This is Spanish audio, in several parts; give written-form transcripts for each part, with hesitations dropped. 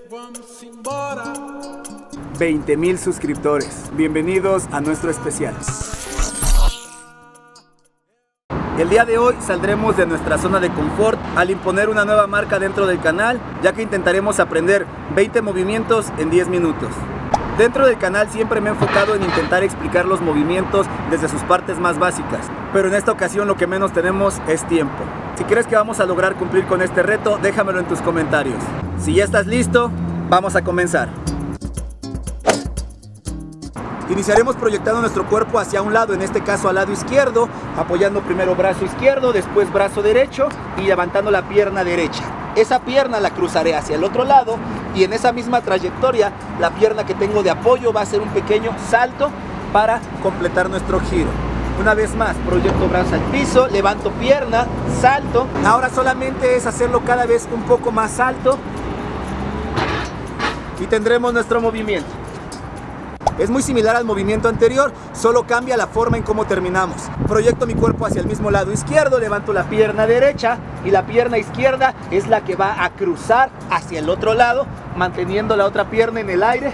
Vamos embora. 20,000 suscriptores. Bienvenidos a nuestro especial. El día de hoy saldremos de nuestra zona de confort al imponer una nueva marca dentro del canal, ya que intentaremos aprender 20 movimientos en 10 minutos. Dentro del canal siempre me he enfocado en intentar explicar los movimientos desde sus partes más básicas, pero en esta ocasión lo que menos tenemos es tiempo. Si crees que vamos a lograr cumplir con este reto, déjamelo en tus comentarios. Si ya estás listo, vamos a comenzar. Iniciaremos proyectando nuestro cuerpo hacia un lado, en este caso al lado izquierdo, apoyando primero brazo izquierdo, después brazo derecho y levantando la pierna derecha. Esa pierna la cruzaré hacia el otro lado y en esa misma trayectoria la pierna que tengo de apoyo va a hacer un pequeño salto para completar nuestro giro. Una vez más, proyecto brazo al piso, levanto pierna, salto. Ahora solamente es hacerlo cada vez un poco más alto y tendremos nuestro movimiento. Es muy similar al movimiento anterior, solo cambia la forma en cómo terminamos. Proyecto mi cuerpo hacia el mismo lado izquierdo, levanto la pierna derecha y la pierna izquierda es la que va a cruzar hacia el otro lado, manteniendo la otra pierna en el aire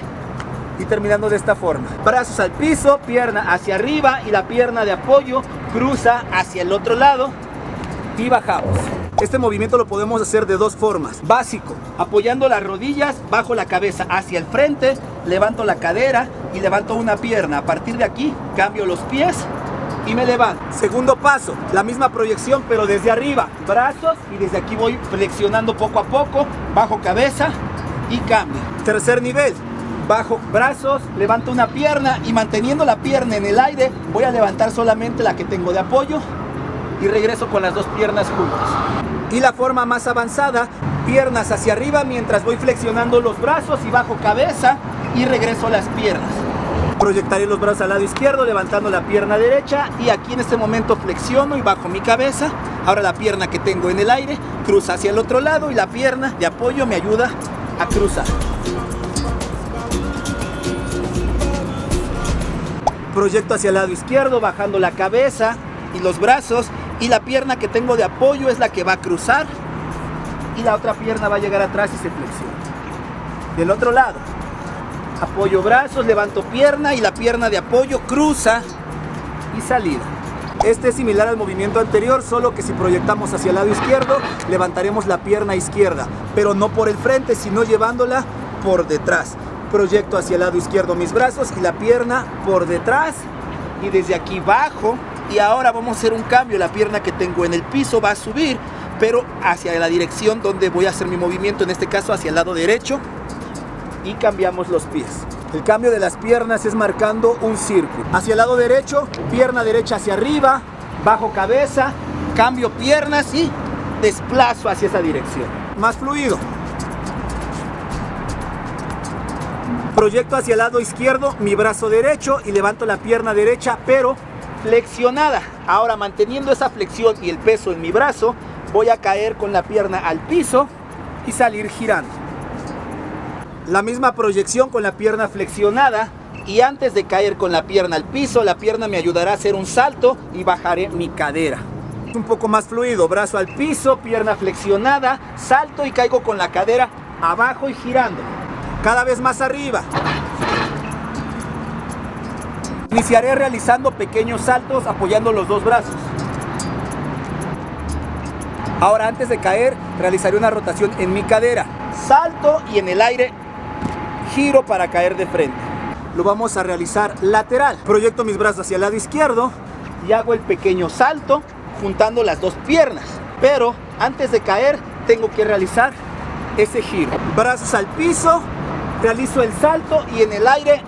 y terminando de esta forma. Brazos al piso, pierna hacia arriba y la pierna de apoyo cruza hacia el otro lado y bajamos. Este movimiento lo podemos hacer de dos formas. Básico, apoyando las rodillas, bajo la cabeza hacia el frente, levanto la cadera y levanto una pierna. A partir de aquí, cambio los pies y me levanto. Segundo paso, la misma proyección pero desde arriba. Brazos y desde aquí voy flexionando poco a poco, bajo cabeza y cambio. Tercer nivel, bajo brazos, levanto una pierna y manteniendo la pierna en el aire, voy a levantar solamente la que tengo de apoyo y regreso con las dos piernas juntas. Y la forma más avanzada, piernas hacia arriba mientras voy flexionando los brazos y bajo cabeza y regreso las piernas. Proyectaré los brazos al lado izquierdo levantando la pierna derecha y aquí en este momento flexiono y bajo mi cabeza. Ahora la pierna que tengo en el aire cruza hacia el otro lado y la pierna de apoyo me ayuda a cruzar. Proyecto hacia el lado izquierdo bajando la cabeza y los brazos y la pierna que tengo de apoyo es la que va a cruzar y la otra pierna va a llegar atrás y se flexiona. Del otro lado, apoyo brazos, levanto pierna y la pierna de apoyo cruza y salida. Este es similar al movimiento anterior, solo que si proyectamos hacia el lado izquierdo, levantaremos la pierna izquierda, pero no por el frente, sino llevándola por detrás. Proyecto hacia el lado izquierdo mis brazos y la pierna por detrás y desde aquí bajo. Y ahora vamos a hacer un cambio, la pierna que tengo en el piso va a subir, pero hacia la dirección donde voy a hacer mi movimiento, en este caso hacia el lado derecho, y cambiamos los pies. El cambio de las piernas es marcando un círculo. Hacia el lado derecho, pierna derecha hacia arriba, bajo cabeza, cambio piernas y desplazo hacia esa dirección. Más fluido. Proyecto hacia el lado izquierdo mi brazo derecho y levanto la pierna derecha, pero flexionada. Ahora manteniendo esa flexión y el peso en mi brazo, voy a caer con la pierna al piso y salir girando. La misma proyección con la pierna flexionada y antes de caer con la pierna al piso, la pierna me ayudará a hacer un salto y bajaré mi cadera. Un poco más fluido, brazo al piso, pierna flexionada, salto y caigo con la cadera abajo y girando. Cada vez más arriba. Iniciaré realizando pequeños saltos apoyando los dos brazos. Ahora antes de caer realizaré una rotación en mi cadera. Salto y en el aire giro para caer de frente. Lo vamos a realizar lateral. Proyecto mis brazos hacia el lado izquierdo y hago el pequeño salto juntando las dos piernas. Pero antes de caer tengo que realizar ese giro. Brazos al piso, realizo el salto y en el aire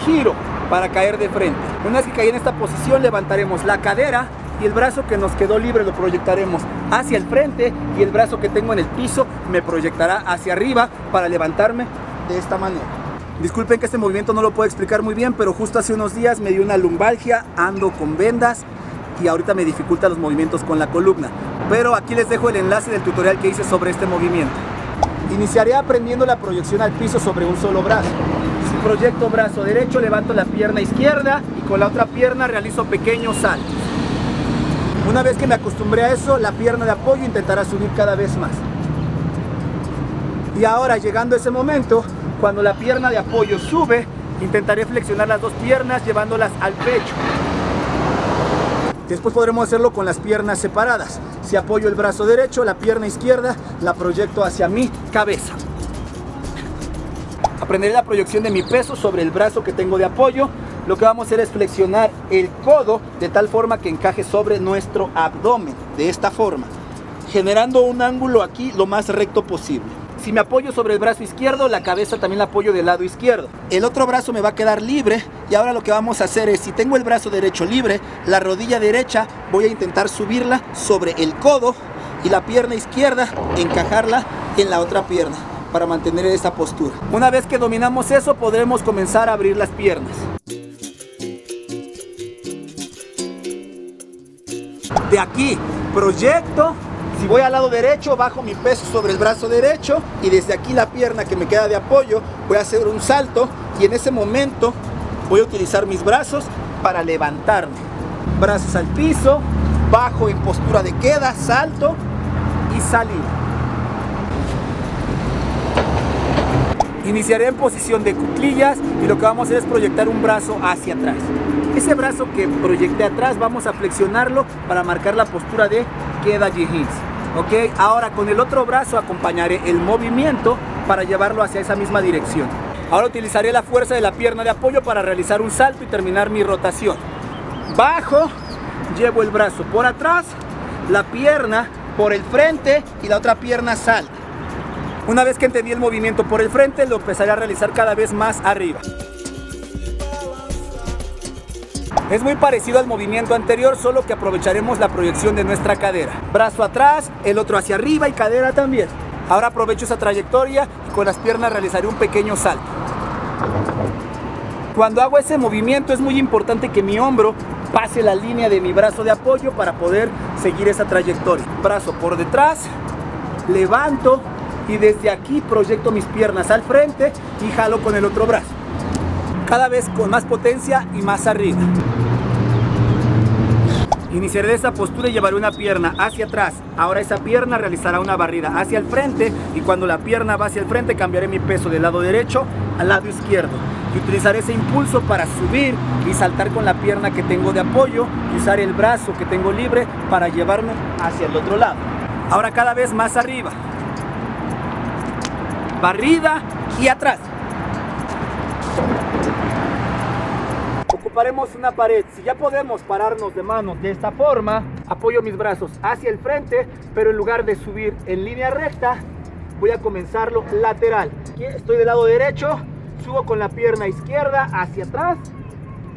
giro para caer de frente. Una vez que caí en esta posición levantaremos la cadera y el brazo que nos quedó libre lo proyectaremos hacia el frente y el brazo que tengo en el piso me proyectará hacia arriba para levantarme de esta manera. Disculpen que este movimiento no lo puedo explicar muy bien, pero justo hace unos días me dio una lumbalgia, ando con vendas y ahorita me dificulta los movimientos con la columna. Pero aquí les dejo el enlace del tutorial que hice sobre este movimiento. Iniciaré aprendiendo la proyección al piso sobre un solo brazo. Si proyecto brazo derecho, levanto la pierna izquierda y con la otra pierna realizo pequeños saltos. Una vez que me acostumbré a eso, la pierna de apoyo intentará subir cada vez más. Y ahora, llegando a ese momento, cuando la pierna de apoyo sube, intentaré flexionar las dos piernas llevándolas al pecho. Después podremos hacerlo con las piernas separadas. Si apoyo el brazo derecho, la pierna izquierda la proyecto hacia mi cabeza. Aprenderé la proyección de mi peso sobre el brazo que tengo de apoyo. Lo que vamos a hacer es flexionar el codo de tal forma que encaje sobre nuestro abdomen, de esta forma, generando un ángulo aquí lo más recto posible. Si me apoyo sobre el brazo izquierdo, la cabeza también la apoyo del lado izquierdo. El otro brazo me va a quedar libre y ahora lo que vamos a hacer es, si tengo el brazo derecho libre, la rodilla derecha voy a intentar subirla sobre el codo y la pierna izquierda encajarla en la otra pierna para mantener esa postura. Una vez que dominamos eso, podremos comenzar a abrir las piernas. De aquí proyecto. Si voy al lado derecho, bajo mi peso sobre el brazo derecho y desde aquí la pierna que me queda de apoyo, voy a hacer un salto y en ese momento voy a utilizar mis brazos para levantarme. Brazos al piso, bajo en postura de queda, salto y salida. Iniciaré en posición de cuclillas y lo que vamos a hacer es proyectar un brazo hacia atrás. Ese brazo que proyecté atrás vamos a flexionarlo para marcar la postura de queda Jihins. Ok, ahora con el otro brazo acompañaré el movimiento para llevarlo hacia esa misma dirección. Ahora utilizaré la fuerza de la pierna de apoyo para realizar un salto y terminar mi rotación. Bajo, llevo el brazo por atrás, la pierna por el frente y la otra pierna salta. Una vez que entendí el movimiento por el frente, lo empezaré a realizar cada vez más arriba. Es muy parecido al movimiento anterior, solo que aprovecharemos la proyección de nuestra cadera. Brazo atrás, el otro hacia arriba y cadera también. Ahora aprovecho esa trayectoria y con las piernas realizaré un pequeño salto. Cuando hago ese movimiento es muy importante que mi hombro pase la línea de mi brazo de apoyo para poder seguir esa trayectoria. Brazo por detrás, levanto y desde aquí proyecto mis piernas al frente y jalo con el otro brazo. Cada vez con más potencia y más arriba. Iniciaré de esa postura y llevaré una pierna hacia atrás. Ahora esa pierna realizará una barrida hacia el frente y cuando la pierna va hacia el frente cambiaré mi peso del lado derecho al lado izquierdo. Y utilizaré ese impulso para subir y saltar con la pierna que tengo de apoyo y usar el brazo que tengo libre para llevarme hacia el otro lado. Ahora cada vez más arriba. Barrida y atrás. Ocuparemos una pared. Si ya podemos pararnos de manos de esta forma, apoyo mis brazos hacia el frente, pero en lugar de subir en línea recta, voy a comenzarlo lateral. Aquí estoy del lado derecho, subo con la pierna izquierda hacia atrás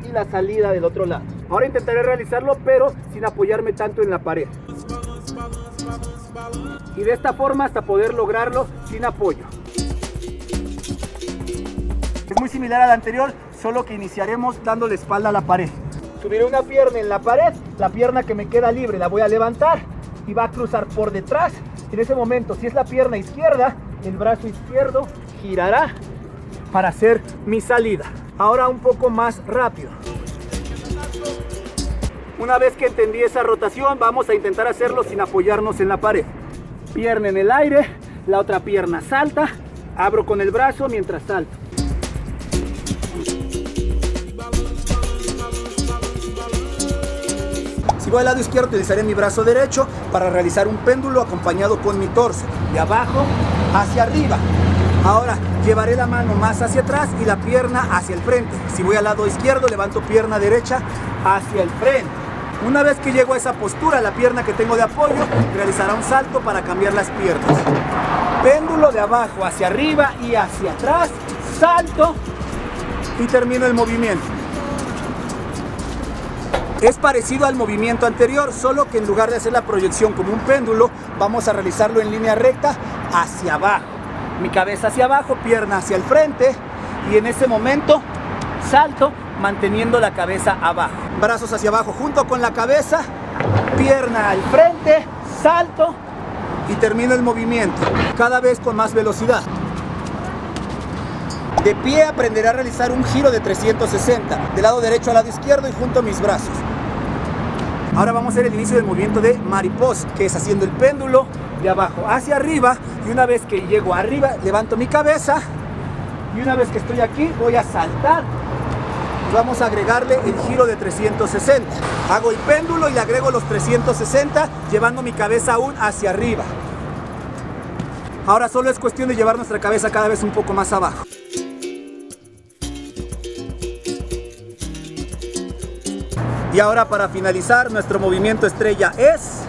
y la salida del otro lado. Ahora intentaré realizarlo, pero sin apoyarme tanto en la pared. Y de esta forma hasta poder lograrlo sin apoyo. Es muy similar al anterior, solo que iniciaremos dando la espalda a la pared. Subiré una pierna en la pared, la pierna que me queda libre la voy a levantar y va a cruzar por detrás. En ese momento, si es la pierna izquierda, el brazo izquierdo girará para hacer mi salida. Ahora un poco más rápido. Una vez que entendí esa rotación, vamos a intentar hacerlo sin apoyarnos en la pared. Pierna en el aire, la otra pierna salta, abro con el brazo mientras salto. Si voy al lado izquierdo, utilizaré mi brazo derecho para realizar un péndulo acompañado con mi torso, de abajo hacia arriba. Ahora llevaré la mano más hacia atrás y la pierna hacia el frente. Si voy al lado izquierdo, levanto pierna derecha hacia el frente. Una vez que llego a esa postura, la pierna que tengo de apoyo realizará un salto para cambiar las piernas. Péndulo de abajo hacia arriba y hacia atrás, salto y termino el movimiento. Es parecido al movimiento anterior, solo que en lugar de hacer la proyección como un péndulo, vamos a realizarlo en línea recta hacia abajo. Mi cabeza hacia abajo, pierna hacia el frente y en ese momento salto manteniendo la cabeza abajo. Brazos hacia abajo junto con la cabeza, pierna al frente, salto y termino el movimiento, cada vez con más velocidad. De pie aprenderé a realizar un giro de 360, del lado derecho al lado izquierdo y junto mis brazos. Ahora vamos a hacer el inicio del movimiento de mariposa, que es haciendo el péndulo de abajo hacia arriba, y una vez que llego arriba, levanto mi cabeza, y una vez que estoy aquí, voy a saltar. Vamos a agregarle el giro de 360. Hago el péndulo y le agrego los 360, llevando mi cabeza aún hacia arriba. Ahora solo es cuestión de llevar nuestra cabeza cada vez un poco más abajo. Y ahora, para finalizar, nuestro movimiento estrella es